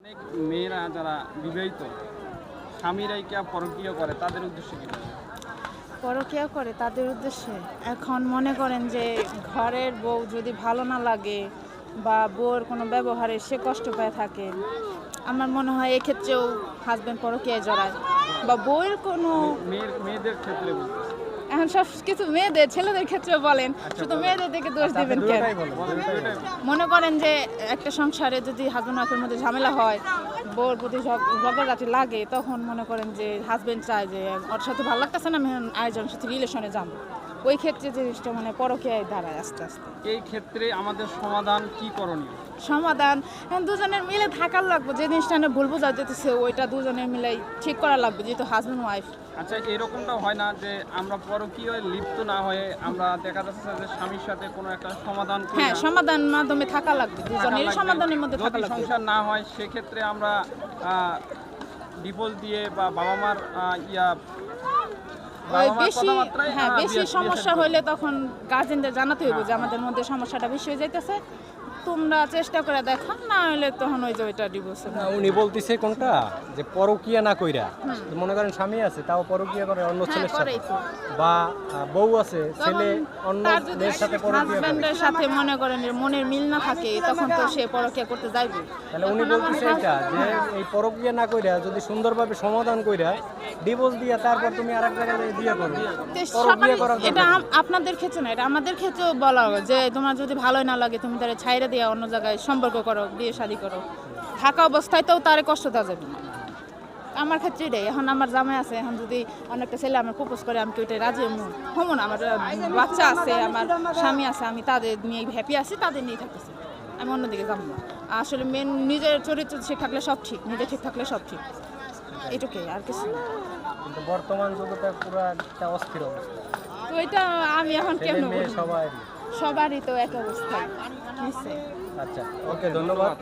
অনেক মেয়েরা যারা বিবাহিত স্বামীরাই কে পরকীয়া করে তাদের উদ্দেশ্যে কি? পরকীয়া করে তাদের উদ্দেশ্যে এখন মনে করেন যে ঘরের বউ যদি ভালো না লাগে বা বউয়ের কোনো ব্যবহারে সে কষ্ট পেয়ে থাকে, আমার মনে হয় এক্ষেত্রেও হাজব্যান্ড পরকীয়ায় জড়ায় বা বউয়ের কোনো মেয়েদের ক্ষেত্রে বলতেছি। এখন সব কিছু মেয়েদের ছেলেদের ক্ষেত্রে বলেন, শুধু মেয়েদের দিকে দোষ দিবেন কেন? মনে করেন যে একটা সংসারে যদি হাজব্যান্ড ওয়াইফের মধ্যে ঝামেলা হয়, বউর প্রতি ঝগড়াঝাটি লাগে, তখন মনে করেন যে হাজব্যান্ড চায় যে ওর সাথে ভালো লাগতেছে না, আমি আরেকজনের সাথে রিলেশনে যাবো। ওই ক্ষেত্রে জিনিসটা মানে পরকীয়ায় দাঁড়ায় আস্তে আস্তে। এই ক্ষেত্রে আমাদের সমাধান কি করণীয়? সমাধান এখন দুজনের মিলে থাকার লাগবে, যে জিনিসটা না ভুল বোঝা যেতেছে ওইটা দুজনের মিলেই ঠিক করা লাগবে, যেহেতু হাজব্যান্ড ওয়াইফ। আচ্ছা, এরকমটা হয় না যে আমরা পরকীয়ায় লিপ্ত না হয়ে আমরা দেখা যাচ্ছে যে স্বামীর সাথে কোনো একটা সমাধান করি হ্যাঁ, না? সমাধান মাধ্যমে থাকা লাগবে, দুজনের সমাধানের মধ্যে থাকা যদি লাগবে। সংসার না হয় সেক্ষেত্রে আমরা ডিভোর্স দিয়ে বা বাবা মার ওই বেশি হ্যাঁ বেশি সমস্যা হলে তখন গার্জেনদের জানাতে হইব যে আমাদের মধ্যে সমস্যাটা বেশি হয়ে যাইতেছে, তোমরা চেষ্টা করে দেখো, না হলে তখন ওই যে ওইটা ডিভোর্স। উনি বলতিছে কোনটা যে পরকীয়া না কইরা, মনে করেন স্বামী আছে তাও পরকীয়া করে অন্য ছেলের সাথে, বা বউ আছে ছেলে অন্য মেয়ের সাথে পরকীয়া করে, হাজবেন্ডের সাথে মনে করেন যে মনের মিল না থাকে, তখন তো সে পরকীয়া করতে যাইবে। তাহলে উনি বলতিছে এটা যে এই পরকীয়া না কইরা যদি সুন্দরভাবে সমাধান কইরা ডিভোর্স দিয়া তারপর তুমি আরেক জায়গায় বিয়ে করবে। পরকীয়া করার এটা আপনাদের ক্ষেত্রে না, এটা আমাদের ক্ষেত্রেও বলা হবে যে তোমার যদি ভালোই না লাগে তুমি তারে ছাইরা দিয়ে অন্য জায়গায় সম্পর্ক করো, বিয়ে শাদী করো, থাকা অবস্থায় তো তারে কষ্ট দেওয়া যাবে না। আমার ক্ষেত্রে এটাই। এখন আমার জামাই আছে, এখন যদি অনেকটা ছেলে আমার প্রপোজ করে, আমি কি ওইটাই রাজি হবো না? আমার বাচ্চা আছে, আমার স্বামী আছে, আমি তাদের নিয়ে হ্যাপি আছি, তাদের নিয়ে থাকতেছি, আমি অন্যদিকে যাবো না। আসলে মেন নিজের চরিত্র ঠিক থাকলে সব ঠিক, নিজে ঠিক থাকলে সব ঠিক, এটুকুই, আর কিছু না। কিন্তু বর্তমান যুগটা পুরো একটা অস্থির অবস্থা, তো এটা আমি এখন কেন মেয়ে সবাই। সবারই তো এক অবস্থায়। আচ্ছা, ওকে, ধন্যবাদ।